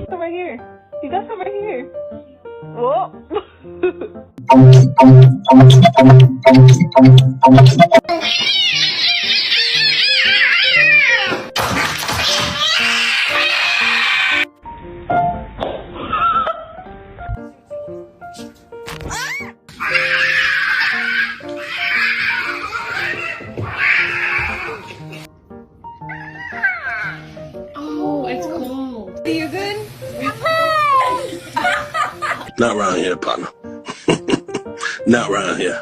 Some right here. You got some right here. Whoa. Oh, it's cold. Are you good? Not around here, partner. Not around here.